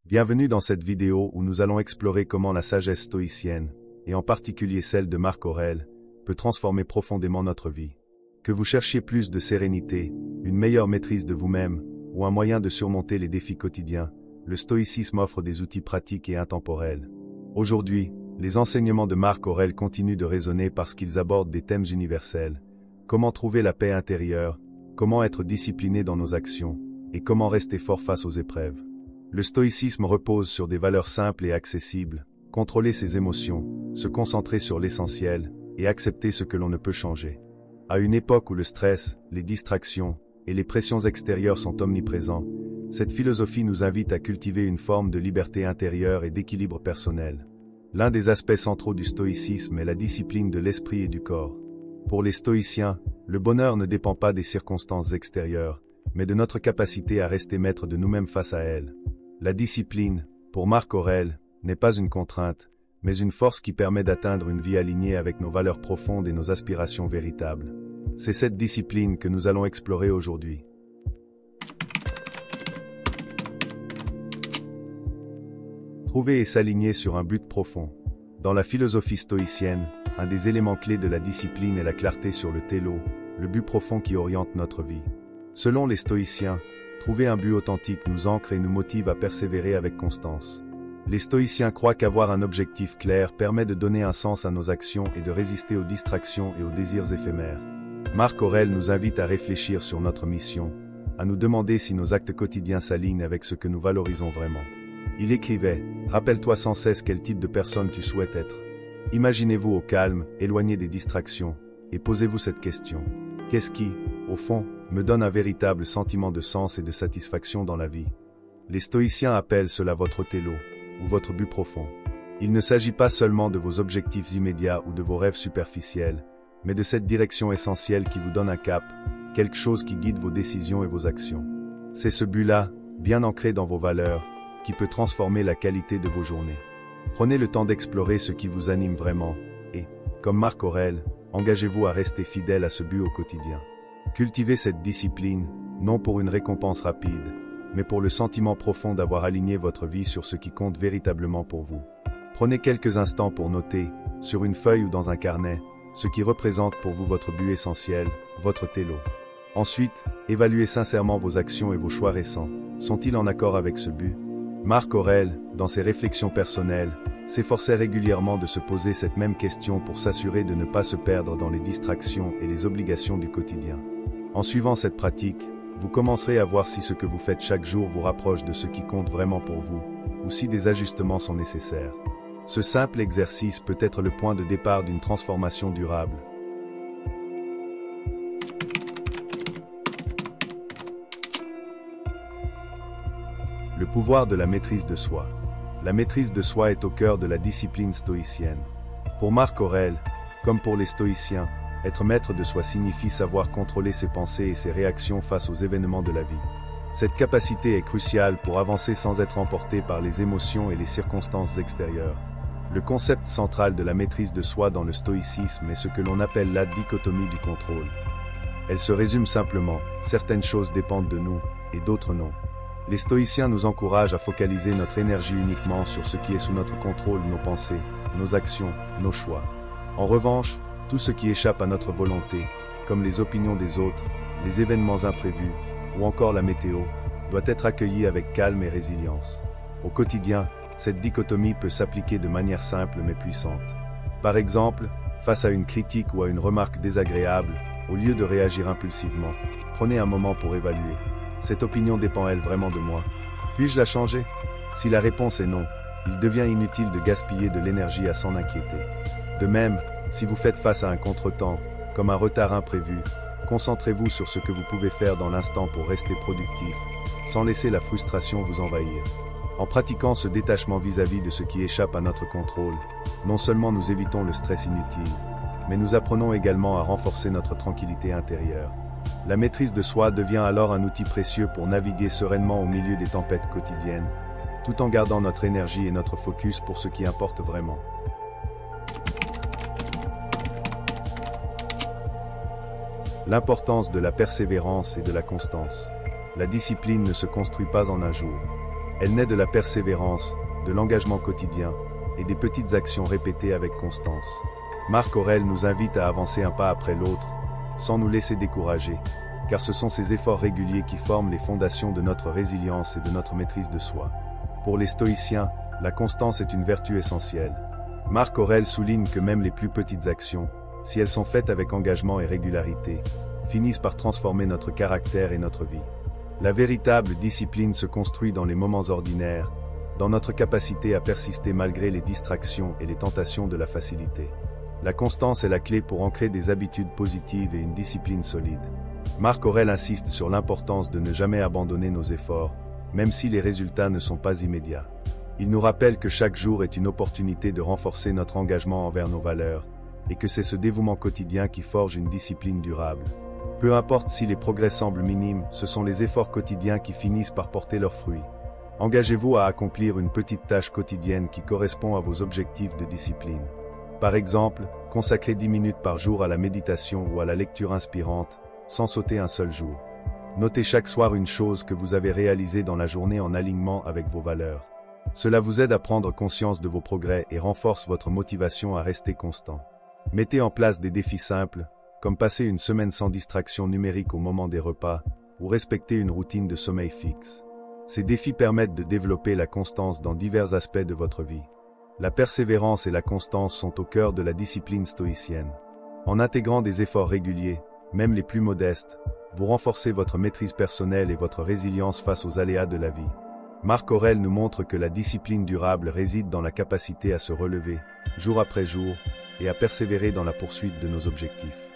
Bienvenue dans cette vidéo où nous allons explorer comment la sagesse stoïcienne, et en particulier celle de Marc Aurèle, peut transformer profondément notre vie. Que vous cherchiez plus de sérénité, une meilleure maîtrise de vous-même, ou un moyen de surmonter les défis quotidiens, le stoïcisme offre des outils pratiques et intemporels. Aujourd'hui, les enseignements de Marc Aurèle continuent de résonner parce qu'ils abordent des thèmes universels. Comment trouver la paix intérieure, comment être discipliné dans nos actions, et comment rester fort face aux épreuves. Le stoïcisme repose sur des valeurs simples et accessibles, contrôler ses émotions, se concentrer sur l'essentiel, et accepter ce que l'on ne peut changer. À une époque où le stress, les distractions, et les pressions extérieures sont omniprésents, cette philosophie nous invite à cultiver une forme de liberté intérieure et d'équilibre personnel. L'un des aspects centraux du stoïcisme est la discipline de l'esprit et du corps. Pour les stoïciens, le bonheur ne dépend pas des circonstances extérieures, mais de notre capacité à rester maître de nous-mêmes face à elles. La discipline, pour Marc Aurèle, n'est pas une contrainte, mais une force qui permet d'atteindre une vie alignée avec nos valeurs profondes et nos aspirations véritables. C'est cette discipline que nous allons explorer aujourd'hui. Trouver et s'aligner sur un but profond. Dans la philosophie stoïcienne, un des éléments clés de la discipline est la clarté sur le télo, le but profond qui oriente notre vie. Selon les stoïciens, trouver un but authentique nous ancre et nous motive à persévérer avec constance. Les stoïciens croient qu'avoir un objectif clair permet de donner un sens à nos actions et de résister aux distractions et aux désirs éphémères. Marc Aurèle nous invite à réfléchir sur notre mission, à nous demander si nos actes quotidiens s'alignent avec ce que nous valorisons vraiment. Il écrivait « Rappelle-toi sans cesse quel type de personne tu souhaites être. Imaginez-vous au calme, éloigné des distractions, et posez-vous cette question. Qu'est-ce qui, au fond, me donne un véritable sentiment de sens et de satisfaction dans la vie ?» Les stoïciens appellent cela votre télo, ou votre but profond. Il ne s'agit pas seulement de vos objectifs immédiats ou de vos rêves superficiels, mais de cette direction essentielle qui vous donne un cap, quelque chose qui guide vos décisions et vos actions. C'est ce but-là, bien ancré dans vos valeurs, qui peut transformer la qualité de vos journées. Prenez le temps d'explorer ce qui vous anime vraiment, et, comme Marc Aurèle, engagez-vous à rester fidèle à ce but au quotidien. Cultivez cette discipline, non pour une récompense rapide, mais pour le sentiment profond d'avoir aligné votre vie sur ce qui compte véritablement pour vous. Prenez quelques instants pour noter, sur une feuille ou dans un carnet, ce qui représente pour vous votre but essentiel, votre télo. Ensuite, évaluez sincèrement vos actions et vos choix récents. Sont-ils en accord avec ce but ? Marc Aurèle, dans ses réflexions personnelles, s'efforçait régulièrement de se poser cette même question pour s'assurer de ne pas se perdre dans les distractions et les obligations du quotidien. En suivant cette pratique, vous commencerez à voir si ce que vous faites chaque jour vous rapproche de ce qui compte vraiment pour vous, ou si des ajustements sont nécessaires. Ce simple exercice peut être le point de départ d'une transformation durable. Le pouvoir de la maîtrise de soi. La maîtrise de soi est au cœur de la discipline stoïcienne. Pour Marc Aurèle, comme pour les stoïciens, être maître de soi signifie savoir contrôler ses pensées et ses réactions face aux événements de la vie. Cette capacité est cruciale pour avancer sans être emporté par les émotions et les circonstances extérieures. Le concept central de la maîtrise de soi dans le stoïcisme est ce que l'on appelle la dichotomie du contrôle. Elle se résume simplement, certaines choses dépendent de nous, et d'autres non. Les stoïciens nous encouragent à focaliser notre énergie uniquement sur ce qui est sous notre contrôle, nos pensées, nos actions, nos choix. En revanche, tout ce qui échappe à notre volonté, comme les opinions des autres, les événements imprévus, ou encore la météo, doit être accueilli avec calme et résilience. Au quotidien, cette dichotomie peut s'appliquer de manière simple mais puissante. Par exemple, face à une critique ou à une remarque désagréable, au lieu de réagir impulsivement, prenez un moment pour évaluer. Cette opinion dépend-elle vraiment de moi? Puis-je la changer? Si la réponse est non, il devient inutile de gaspiller de l'énergie à s'en inquiéter. De même, si vous faites face à un contretemps, comme un retard imprévu, concentrez-vous sur ce que vous pouvez faire dans l'instant pour rester productif, sans laisser la frustration vous envahir. En pratiquant ce détachement vis-à-vis de ce qui échappe à notre contrôle, non seulement nous évitons le stress inutile, mais nous apprenons également à renforcer notre tranquillité intérieure. La maîtrise de soi devient alors un outil précieux pour naviguer sereinement au milieu des tempêtes quotidiennes, tout en gardant notre énergie et notre focus pour ce qui importe vraiment. L'importance de la persévérance et de la constance. La discipline ne se construit pas en un jour. Elle naît de la persévérance, de l'engagement quotidien et des petites actions répétées avec constance. Marc Aurèle nous invite à avancer un pas après l'autre, sans nous laisser décourager, car ce sont ces efforts réguliers qui forment les fondations de notre résilience et de notre maîtrise de soi. Pour les stoïciens, la constance est une vertu essentielle. Marc Aurèle souligne que même les plus petites actions, si elles sont faites avec engagement et régularité, finissent par transformer notre caractère et notre vie. La véritable discipline se construit dans les moments ordinaires, dans notre capacité à persister malgré les distractions et les tentations de la facilité. La constance est la clé pour ancrer des habitudes positives et une discipline solide. Marc Aurèle insiste sur l'importance de ne jamais abandonner nos efforts, même si les résultats ne sont pas immédiats. Il nous rappelle que chaque jour est une opportunité de renforcer notre engagement envers nos valeurs, et que c'est ce dévouement quotidien qui forge une discipline durable. Peu importe si les progrès semblent minimes, ce sont les efforts quotidiens qui finissent par porter leurs fruits. Engagez-vous à accomplir une petite tâche quotidienne qui correspond à vos objectifs de discipline. Par exemple, consacrez 10 minutes par jour à la méditation ou à la lecture inspirante, sans sauter un seul jour. Notez chaque soir une chose que vous avez réalisée dans la journée en alignement avec vos valeurs. Cela vous aide à prendre conscience de vos progrès et renforce votre motivation à rester constant. Mettez en place des défis simples, comme passer une semaine sans distraction numérique au moment des repas, ou respecter une routine de sommeil fixe. Ces défis permettent de développer la constance dans divers aspects de votre vie. La persévérance et la constance sont au cœur de la discipline stoïcienne. En intégrant des efforts réguliers, même les plus modestes, vous renforcez votre maîtrise personnelle et votre résilience face aux aléas de la vie. Marc Aurèle nous montre que la discipline durable réside dans la capacité à se relever, jour après jour, et à persévérer dans la poursuite de nos objectifs.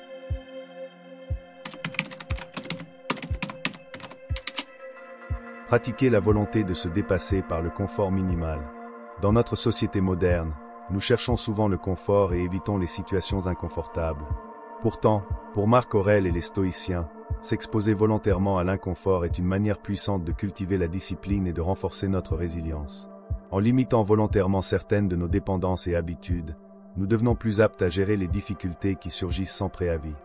Pratiquez la volonté de se dépasser par le confort minimal. Dans notre société moderne, nous cherchons souvent le confort et évitons les situations inconfortables. Pourtant, pour Marc Aurèle et les stoïciens, s'exposer volontairement à l'inconfort est une manière puissante de cultiver la discipline et de renforcer notre résilience. En limitant volontairement certaines de nos dépendances et habitudes, nous devenons plus aptes à gérer les difficultés qui surgissent sans préavis.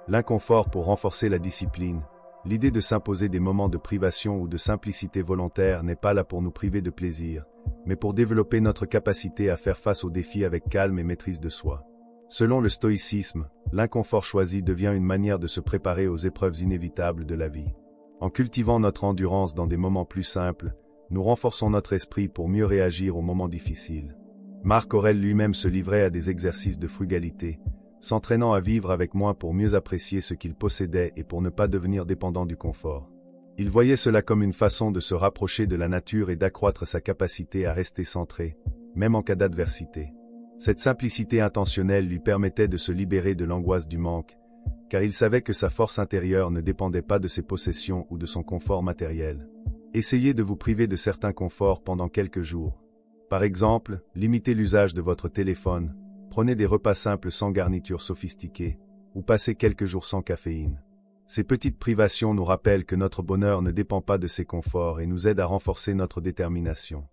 L'inconfort pour renforcer la discipline, l'idée de s'imposer des moments de privation ou de simplicité volontaire n'est pas là pour nous priver de plaisir, mais pour développer notre capacité à faire face aux défis avec calme et maîtrise de soi. Selon le stoïcisme, l'inconfort choisi devient une manière de se préparer aux épreuves inévitables de la vie. En cultivant notre endurance dans des moments plus simples, nous renforçons notre esprit pour mieux réagir aux moments difficiles. Marc Aurèle lui-même se livrait à des exercices de frugalité, s'entraînant à vivre avec moins pour mieux apprécier ce qu'il possédait et pour ne pas devenir dépendant du confort. Il voyait cela comme une façon de se rapprocher de la nature et d'accroître sa capacité à rester centré, même en cas d'adversité. Cette simplicité intentionnelle lui permettait de se libérer de l'angoisse du manque, car il savait que sa force intérieure ne dépendait pas de ses possessions ou de son confort matériel. Essayez de vous priver de certains conforts pendant quelques jours. Par exemple, limitez l'usage de votre téléphone, prenez des repas simples sans garniture sophistiquée, ou passez quelques jours sans caféine. Ces petites privations nous rappellent que notre bonheur ne dépend pas de ces conforts et nous aident à renforcer notre détermination.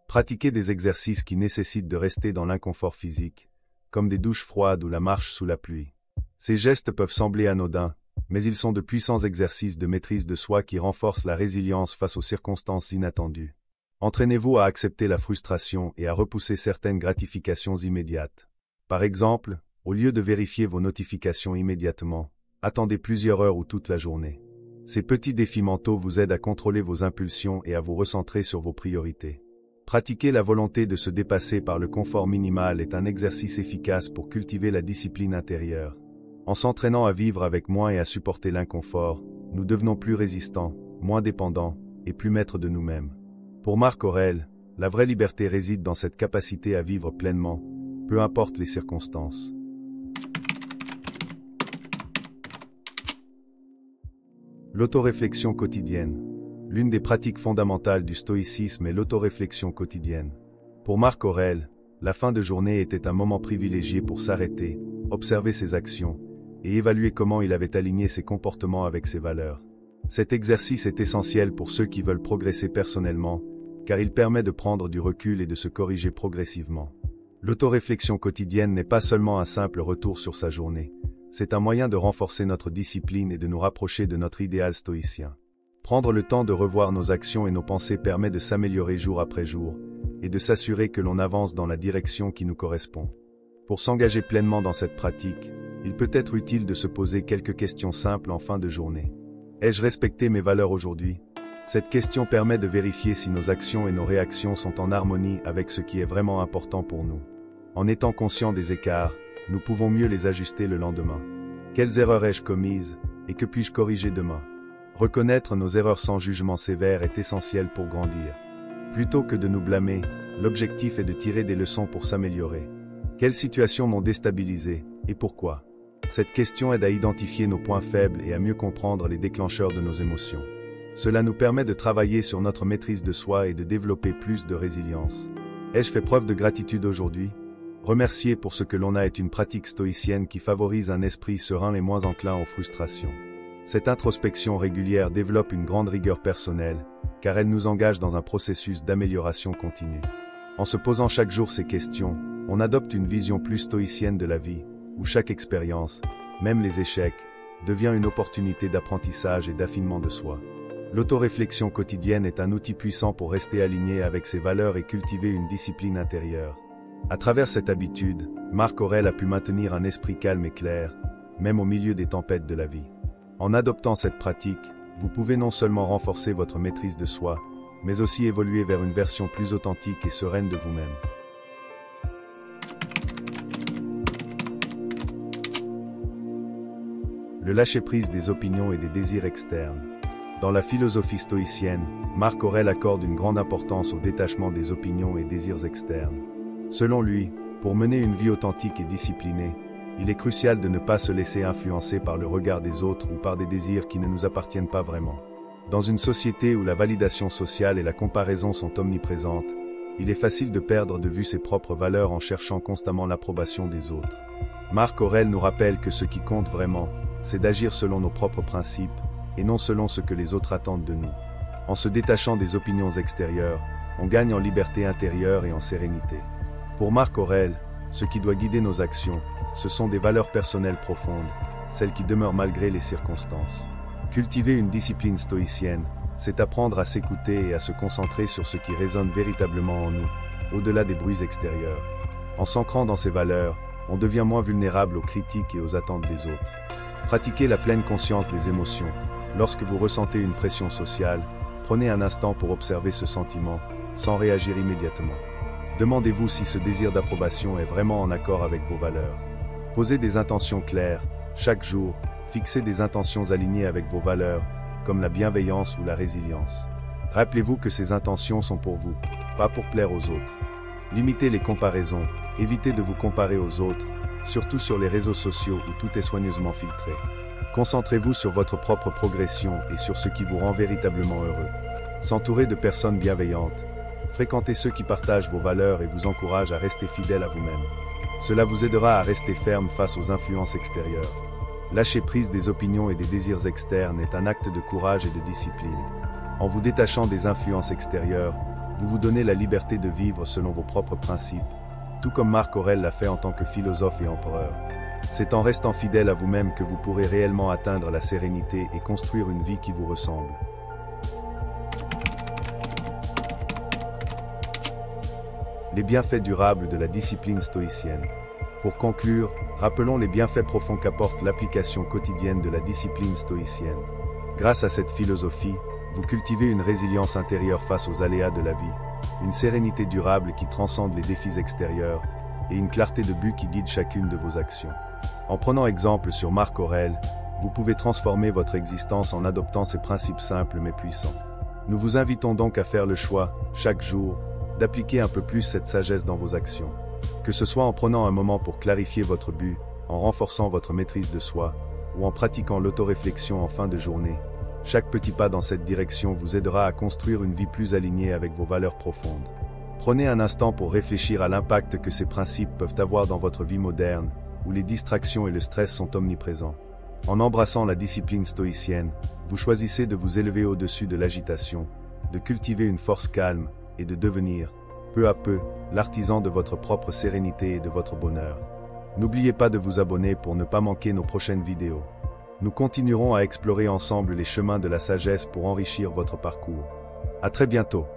Pratiquez des exercices qui nécessitent de rester dans l'inconfort physique, comme des douches froides ou la marche sous la pluie. Ces gestes peuvent sembler anodins, mais ils sont de puissants exercices de maîtrise de soi qui renforcent la résilience face aux circonstances inattendues. Entraînez-vous à accepter la frustration et à repousser certaines gratifications immédiates. Par exemple, au lieu de vérifier vos notifications immédiatement, attendez plusieurs heures ou toute la journée. Ces petits défis mentaux vous aident à contrôler vos impulsions et à vous recentrer sur vos priorités. Pratiquer la volonté de se dépasser par le confort minimal est un exercice efficace pour cultiver la discipline intérieure. En s'entraînant à vivre avec moins et à supporter l'inconfort, nous devenons plus résistants, moins dépendants et plus maîtres de nous-mêmes. Pour Marc Aurèle, la vraie liberté réside dans cette capacité à vivre pleinement, peu importe les circonstances. L'autoréflexion quotidienne. L'une des pratiques fondamentales du stoïcisme est l'autoréflexion quotidienne. Pour Marc Aurèle, la fin de journée était un moment privilégié pour s'arrêter, observer ses actions, et évaluer comment il avait aligné ses comportements avec ses valeurs. Cet exercice est essentiel pour ceux qui veulent progresser personnellement, car il permet de prendre du recul et de se corriger progressivement. L'autoréflexion quotidienne n'est pas seulement un simple retour sur sa journée, c'est un moyen de renforcer notre discipline et de nous rapprocher de notre idéal stoïcien. Prendre le temps de revoir nos actions et nos pensées permet de s'améliorer jour après jour, et de s'assurer que l'on avance dans la direction qui nous correspond. Pour s'engager pleinement dans cette pratique, il peut être utile de se poser quelques questions simples en fin de journée. Ai-je respecté mes valeurs aujourd'hui? Cette question permet de vérifier si nos actions et nos réactions sont en harmonie avec ce qui est vraiment important pour nous. En étant conscient des écarts, nous pouvons mieux les ajuster le lendemain. Quelles erreurs ai-je commises, et que puis-je corriger demain? Reconnaître nos erreurs sans jugement sévère est essentiel pour grandir. Plutôt que de nous blâmer, l'objectif est de tirer des leçons pour s'améliorer. Quelles situations m'ont déstabilisé, et pourquoi? Cette question aide à identifier nos points faibles et à mieux comprendre les déclencheurs de nos émotions. Cela nous permet de travailler sur notre maîtrise de soi et de développer plus de résilience. Ai-je fait preuve de gratitude aujourd'hui? Remercier pour ce que l'on a est une pratique stoïcienne qui favorise un esprit serein et moins enclin aux frustrations. Cette introspection régulière développe une grande rigueur personnelle, car elle nous engage dans un processus d'amélioration continue. En se posant chaque jour ces questions, on adopte une vision plus stoïcienne de la vie, où chaque expérience, même les échecs, devient une opportunité d'apprentissage et d'affinement de soi. L'autoréflexion quotidienne est un outil puissant pour rester aligné avec ses valeurs et cultiver une discipline intérieure. À travers cette habitude, Marc Aurèle a pu maintenir un esprit calme et clair, même au milieu des tempêtes de la vie. En adoptant cette pratique, vous pouvez non seulement renforcer votre maîtrise de soi, mais aussi évoluer vers une version plus authentique et sereine de vous-même. Le lâcher-prise des opinions et des désirs externes. Dans la philosophie stoïcienne, Marc Aurèle accorde une grande importance au détachement des opinions et désirs externes. Selon lui, pour mener une vie authentique et disciplinée, il est crucial de ne pas se laisser influencer par le regard des autres ou par des désirs qui ne nous appartiennent pas vraiment. Dans une société où la validation sociale et la comparaison sont omniprésentes, il est facile de perdre de vue ses propres valeurs en cherchant constamment l'approbation des autres. Marc Aurèle nous rappelle que ce qui compte vraiment, c'est d'agir selon nos propres principes, et non selon ce que les autres attendent de nous. En se détachant des opinions extérieures, on gagne en liberté intérieure et en sérénité. Pour Marc Aurèle, ce qui doit guider nos actions, ce sont des valeurs personnelles profondes, celles qui demeurent malgré les circonstances. Cultiver une discipline stoïcienne, c'est apprendre à s'écouter et à se concentrer sur ce qui résonne véritablement en nous, au-delà des bruits extérieurs. En s'ancrant dans ces valeurs, on devient moins vulnérable aux critiques et aux attentes des autres. Pratiquez la pleine conscience des émotions. Lorsque vous ressentez une pression sociale, prenez un instant pour observer ce sentiment, sans réagir immédiatement. Demandez-vous si ce désir d'approbation est vraiment en accord avec vos valeurs. Posez des intentions claires, chaque jour, fixez des intentions alignées avec vos valeurs, comme la bienveillance ou la résilience. Rappelez-vous que ces intentions sont pour vous, pas pour plaire aux autres. Limitez les comparaisons, évitez de vous comparer aux autres, surtout sur les réseaux sociaux où tout est soigneusement filtré. Concentrez-vous sur votre propre progression et sur ce qui vous rend véritablement heureux. S'entourer de personnes bienveillantes. Fréquentez ceux qui partagent vos valeurs et vous encouragent à rester fidèle à vous-même. Cela vous aidera à rester ferme face aux influences extérieures. Lâcher prise des opinions et des désirs externes est un acte de courage et de discipline. En vous détachant des influences extérieures, vous vous donnez la liberté de vivre selon vos propres principes, tout comme Marc Aurèle l'a fait en tant que philosophe et empereur. C'est en restant fidèle à vous-même que vous pourrez réellement atteindre la sérénité et construire une vie qui vous ressemble. Les bienfaits durables de la discipline stoïcienne. Pour conclure, rappelons les bienfaits profonds qu'apporte l'application quotidienne de la discipline stoïcienne. Grâce à cette philosophie, vous cultivez une résilience intérieure face aux aléas de la vie, une sérénité durable qui transcende les défis extérieurs, et une clarté de but qui guide chacune de vos actions. En prenant exemple sur Marc Aurèle, vous pouvez transformer votre existence en adoptant ces principes simples mais puissants. Nous vous invitons donc à faire le choix, chaque jour, d'appliquer un peu plus cette sagesse dans vos actions. Que ce soit en prenant un moment pour clarifier votre but, en renforçant votre maîtrise de soi, ou en pratiquant l'autoréflexion en fin de journée, chaque petit pas dans cette direction vous aidera à construire une vie plus alignée avec vos valeurs profondes. Prenez un instant pour réfléchir à l'impact que ces principes peuvent avoir dans votre vie moderne, où les distractions et le stress sont omniprésents. En embrassant la discipline stoïcienne, vous choisissez de vous élever au-dessus de l'agitation, de cultiver une force calme, et de devenir, peu à peu, l'artisan de votre propre sérénité et de votre bonheur. N'oubliez pas de vous abonner pour ne pas manquer nos prochaines vidéos. Nous continuerons à explorer ensemble les chemins de la sagesse pour enrichir votre parcours. À très bientôt.